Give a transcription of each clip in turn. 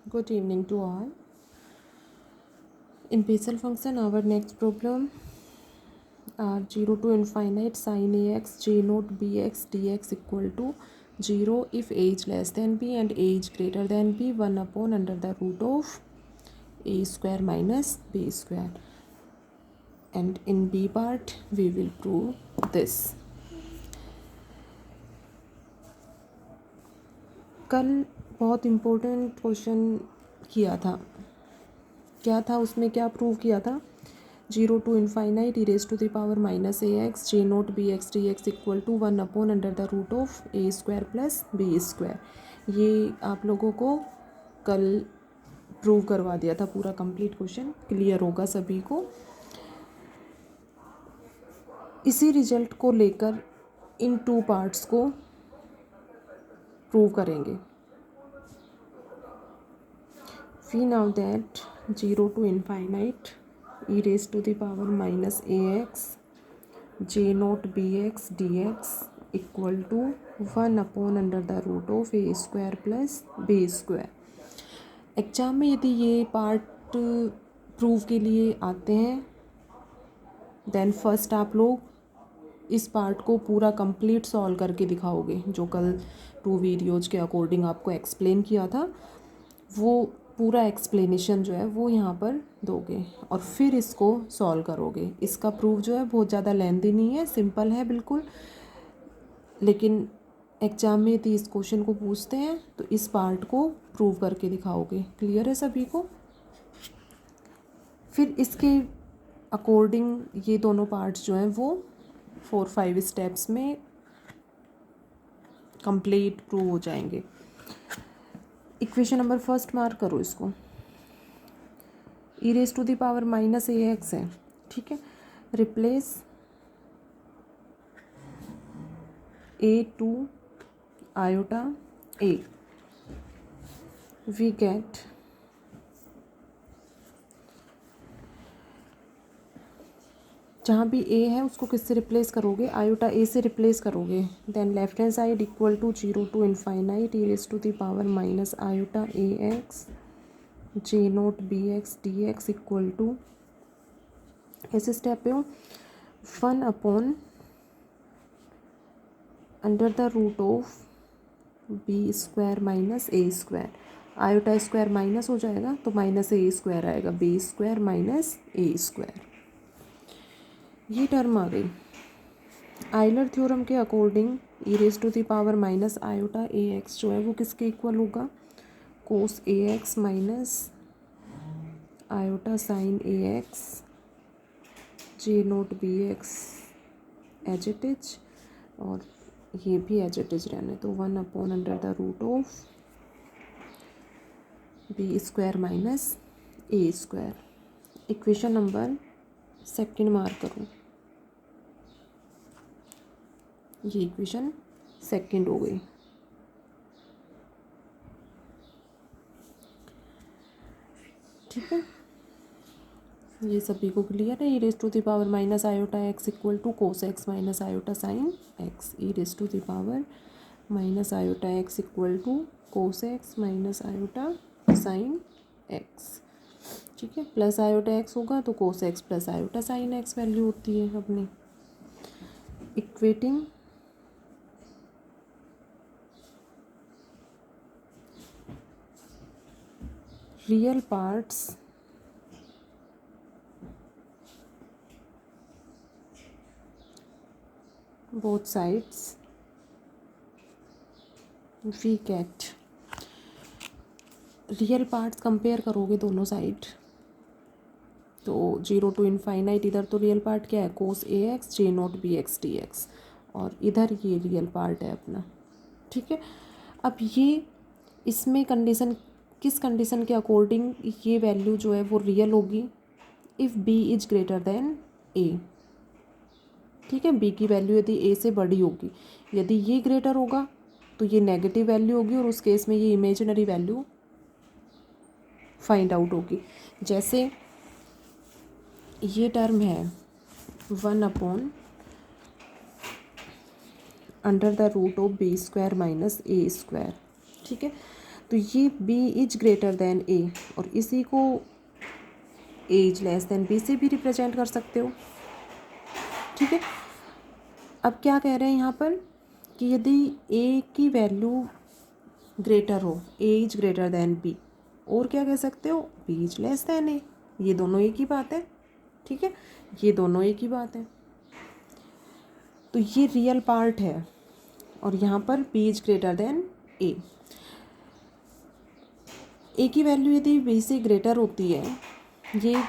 Good evening to all. In Bessel function, our next problem are 0 to infinite sin ax j naught bx dx equal to 0 if a is less than b and a is greater than b, 1 upon under the root of a square minus b square. And in b part, we will prove this. कल बहुत important question किया था. क्या था उसमें, क्या prove किया था? 0 to infinite e raised to the power minus ax j naught bx dx equal to 1 upon under the root of a square plus b square. ये आप लोगों को कल प्रूव करवा दिया था. पूरा कंप्लीट क्वेश्चन क्लियर होगा सभी को. इसी रिजल्ट को लेकर इन टू पार्ट्स को प्रूव करेंगे. We now that 0 to infinite e raised to the power minus ax j naught bx dx equal to 1 upon under the root of A square plus B square. Exam में यदि ये part prove के लिए आते हैं then first आप लोग इस पार्ट को पूरा कंप्लीट सॉल्व करके दिखाओगे. जो कल 2 वीडियोज़ के अकॉर्डिंग आपको एक्सप्लेन किया था वो पूरा एक्सप्लेनेशन जो है वो यहाँ पर दोगे और फिर इसको सॉल्व करोगे. इसका प्रूफ जो है बहुत ज़्यादा लेंथी नहीं है, सिंपल है बिल्कुल. लेकिन एग्जाम में यदि इस क्वेश्चन को पूछते हैं तो इस पार्ट को प्रूव करके दिखाओगे. क्लियर है सभी को? फिर इसके अकॉर्डिंग ये दोनों पार्ट्स जो हैं वो 4-5 स्टेप्स में कंप्लीट प्रूव हो जाएंगे. इक्वेशन नंबर फर्स्ट मार्क करो इसको. E raise to the power minus a x है, ठीक है. Replace a to iota a. We get जहाँ भी ए है उसको किससे रिप्लेस करोगे? आयोटा ए से रिप्लेस करोगे. Then left hand side equal to 0 to infinite E raise to the power minus iota A x J naught B x D X equal to ऐसे step पे हो 1 upon under the root of B square minus A square. Iota square minus हो जाएगा तो minus ए square आएगा. B square minus ए square, ये term आ गई. आइलर थ्योरम के according E raise to the power minus iota A x जो है वो किसके इक्वल होगा? Cos A x minus iota sine A x J naught B x as it is, और ये भी एज इट इज रहने तो 1 upon under the root of B square minus A square. Equation number second mark करूँ. ये equation second हो गई. ठीक है, ये सभी को क्लियर है. E raise to the power minus iota x equal to cos x minus iota sine x. E raise to the power minus iota x equal to cos x minus iota sine x. ठीक है, plus iota x होगा तो cos x plus iota sine x value होती है अपनी. Equating real parts both sides we get. Real parts compare करोगे दोनों side तो 0 टू इनफाइनाइट इधर तो रियल पार्ट क्या है? कोस ए एक्स जे naught B x D x, और इधर ये रियल पार्ट है अपना. ठीक है, अब ये इसमें कंडीशन किस कंडीशन के अकॉर्डिंग ये वैल्यू जो है वो रियल होगी? If b is greater than a. ठीक है, बी की वैल्यू यदि ए से बड़ी होगी, यदि ये ग्रेटर होगा तो ये नेगेटिव वैल्यू होगी और उस केस में ये इमेजिनरी वैल्यू फाइंड आउट होगी. जैसे ये टर्म है 1 upon under the root of B square minus A square. ठीक है, तो ये बी इज ग्रेटर देन ए, और इसी को A is less than B से भी रिप्रेजेंट कर सकते हो। ठीक है, अब क्या कह रहे हैं यहाँ पर कि यदि ए की वैल्यू ग्रेटर हो, ए इज ग्रेटर देन बी, और क्या कह सकते हो, बी इज लेस देन ए। ये दोनों एक ही बात है। ठीक है, ये दोनों एक ही बात है। तो ये रियल पार्ट है, और यहाँ पर बी इज ग्रेटर देन ए। ए की वैल्यू यदि बी से ग्रेटर होती है, ये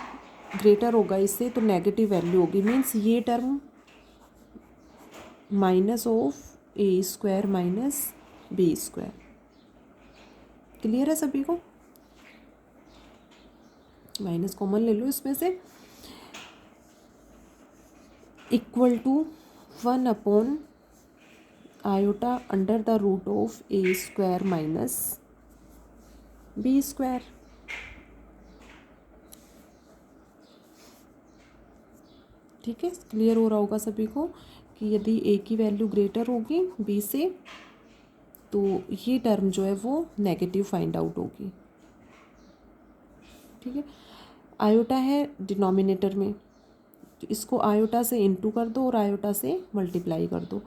ग्रेटर होगा इससे, तो नेगेटिव वैल्यू होगी, मीन्स ये term minus of A square minus B square. Clear है सभी को? माइनस कॉमन ले लो इसमें से, equal to 1 iota under the root of A square minus B square. ठीक है, क्लियर हो रहा होगा सभी को कि यदि ए की वैल्यू ग्रेटर होगी बी से, तो ये टर्म जो है वो नेगेटिव फाइंड आउट होगी। ठीक है, आयोटा है डिनोमिनेटर में, तो इसको आयोटा से इनटू कर दो और आयोटा से मल्टीप्लाई कर दो,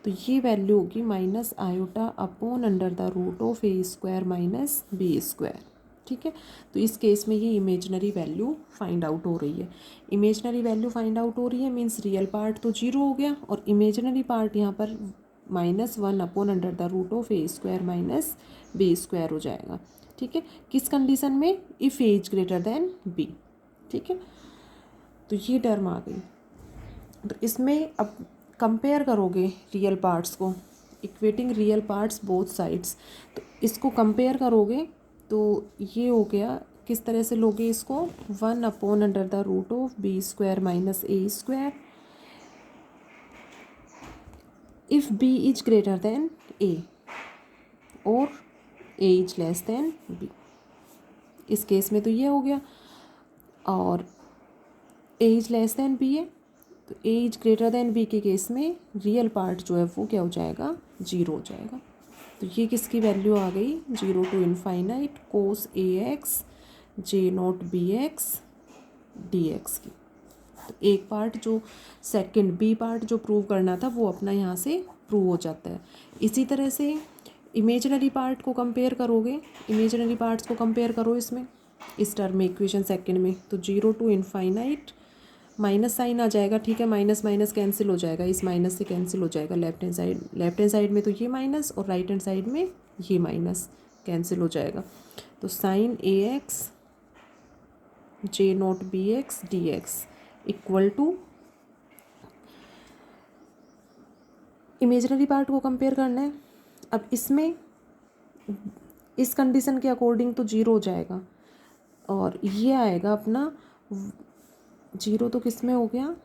तो ये वैल्यू होगी minus iota upon under the root of A square minus B square. ठीक है, तो इस केस में ये इमेजनरी वैल्यू फाइंड आउट हो रही है। इमेजनरी वैल्यू फाइंड आउट हो रही है मीन्स रियल पार्ट तो 0 हो गया, और इमेजनरी पार्ट यहाँ पर -1 upon under the root of A square minus B square हो जाएगा। ठीक है, किस कंडीशन में, if A is greater than B. ठीक है, तो ये टर्म आ गई। तो इसमें अब कंपेयर करोगे रियल पार्ट्स को, equating real parts both sides, तो इसको कंपेयर करोगे तो ये हो गया, किस तरह से लोगे इसको, 1 upon under the root of B square minus A square if b is greater than ए और a is less than b. इस केस में तो ये हो गया, और a is less than b है, तो a is greater than B के केस में रियल पार्ट जो है वो क्या हो जाएगा, 0 हो जाएगा। तो ये किसकी वैल्यू आ गई, 0 to infinite cos A x J naught B x D X की। तो एक पार्ट जो सेकंड बी पार्ट जो प्रूव करना था वो अपना यहाँ से प्रूव हो जाता है। इसी तरह से इमेजनरी पार्ट को कंपेयर करोगे, इमेजनरी पार्ट्स को कंपेयर करो इसमें, इस टर्म में इक्वेशन सेकंड में, तो 0 टू इनफाइनाइट माइनस साइन आ जाएगा। ठीक है, माइनस माइनस कैंसिल हो जाएगा, इस माइनस से कैंसिल हो जाएगा लेफ्ट हैंड साइड में तो ये माइनस, और राइट हैंड साइड में ये माइनस कैंसिल हो जाएगा। तो sine A x J naught B x D X equal to, imaginary part को कंपेयर करना है। अब इसमें इस कंडीशन के अकॉर्डिंग तो 0 हो जाएगा, और ये आएगा अपना 0 तो किस में हो गया,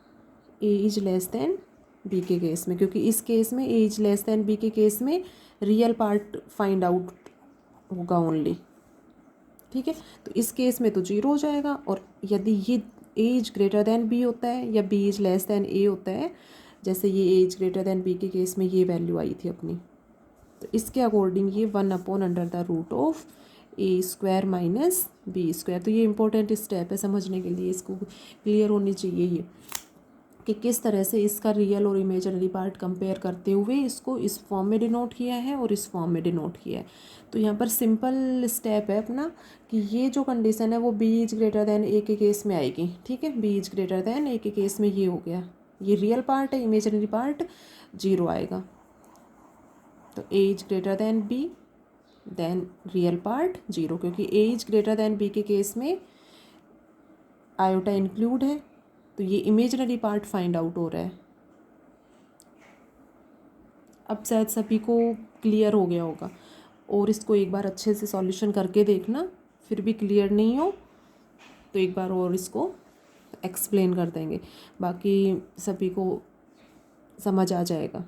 ए इज लेस देन बी के केस में, क्योंकि इस केस में ए इज लेस देन बी के केस में रियल पार्ट फाइंड आउट होगा ओनली। ठीक है, तो इस केस में तो 0 हो जाएगा, और यदि ये ए इज ग्रेटर देन बी होता है या बी इज लेस देन ए होता है, जैसे ये ए इज ग्रेटर देन बी के केस में ये वैल्यू आई थी अपनी, तो इसके अकॉर्डिंग ये 1 upon under the root of A square minus B square. तो ये इंपॉर्टेंट स्टेप है समझने के लिए, इसको क्लियर होनी चाहिए ये कि किस तरह से इसका रियल और इमेजनरी पार्ट कंपेयर करते हुए इसको इस फॉर्म में डिनोट किया है और इस फॉर्म में डिनोट किया है। तो यहाँ पर सिंपल स्टेप है अपना कि ये जो कंडीशन है वो b is greater than a के केस में आएगी। ठीक है, b is greater than a के केस में ये हो गया, ये रियल पार्ट है, इमेजनरी पार्ट 0 आएगा। तो a is greater than b then real part 0, क्योंकि a is greater than b के केस में आयोटा इंक्लूड है, तो ये इमेजनरी पार्ट फाइंड आउट हो रहा है। अब शायद सभी को क्लियर हो गया होगा, और इसको एक बार अच्छे से सॉल्यूशन करके देखना, फिर भी क्लियर नहीं हो तो एक बार और इसको एक्सप्लेन कर देंगे, बाकी सभी को समझ आ जाएगा।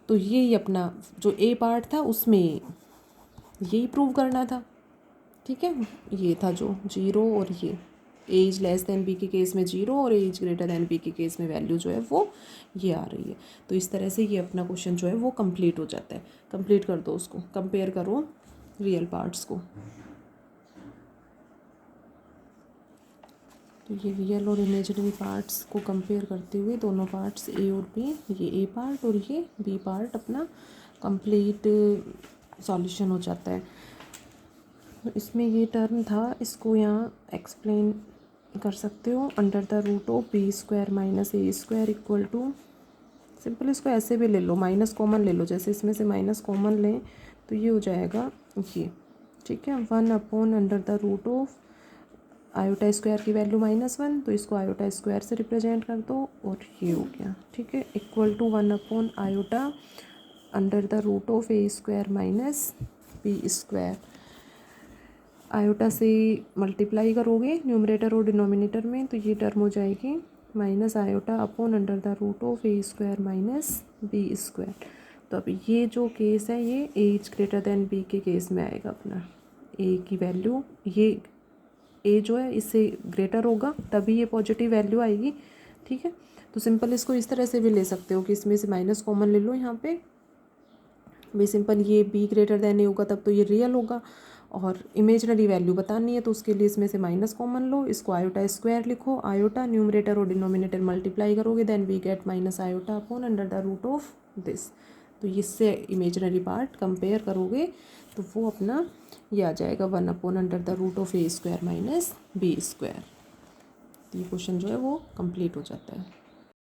तो यही अपना जो ए पार्ट था उसमें यही प्रूव करना था। ठीक है, ये था जो 0 और ये एज लेस देन बी के केस में 0 और एज ग्रेटर देन बी के केस में वैल्यू जो है वो ये आ रही है। तो इस तरह से ये अपना क्वेश्चन जो है वो कंप्लीट हो जाता है। कंप्लीट कर दो उसको, कंपेयर करो रियल पार्ट्स को। तो ये रियल और इमेजिनरी पार्ट्स को कंपेयर करते हुए दोनों पार्ट्स ए और बी, ये ए पार्ट और ये बी पार्ट अपना कंप्लीट सॉल्यूशन हो जाता है। तो इसमें ये टर्म था, इसको यहाँ एक्सप्लेन कर सकते हो under the root of B square minus A square equal to, simple इसको ऐसे भी ले लो, माइनस कॉमन ले लो, जैसे इसमें से माइनस कॉमन लें तो ये हो जाएगा ये, ठीक है, 1 upon under the root of iota square की वैल्यू -1, तो इसको आयोटा स्क्वायर से रिप्रेजेंट कर दो और ये हो गया, ठीक है, equal to 1 upon iota under the root of A square minus B square. Iota से मल्टीप्लाई करोगे न्यूमरेटर और डिनोमिनेटर में, तो ये टर्म हो जाएगी minus iota upon under the root of A square minus B square. तो अब ये जो केस है ये एज ग्रेटर देन बी के केस में आएगा अपना, ए की वैल्यू, ये ए जो है इससे ग्रेटर होगा तभी ये पॉजिटिव वैल्यू आएगी, ठीक है। तो सिंपल इसको इस तरह से भी ले सकते हो कि इसमें से माइनस कॉमन ले लो यहाँ पे, भी सिंपल ये बी ग्रेटर देन ए होगा तब तो ये रियल होगा, और इमेजनरी वैल्यू बतानी है तो उसके लिए इसमें से माइनस कॉमन लो, इसको आयोटा स्क्वायर लिखो, आयोटा न्यूमरेटर और डिनोमिनेटर मल्टीप्लाई करोगे then we get minus iota upon under the root of this. तो इससे इमेजनरी पार्ट कंपेयर करोगे तो वो अपना ये आ जाएगा 1 upon under the root of A square minus B square. तो ये क्वेश्चन जो है वो कंप्लीट हो जाता है।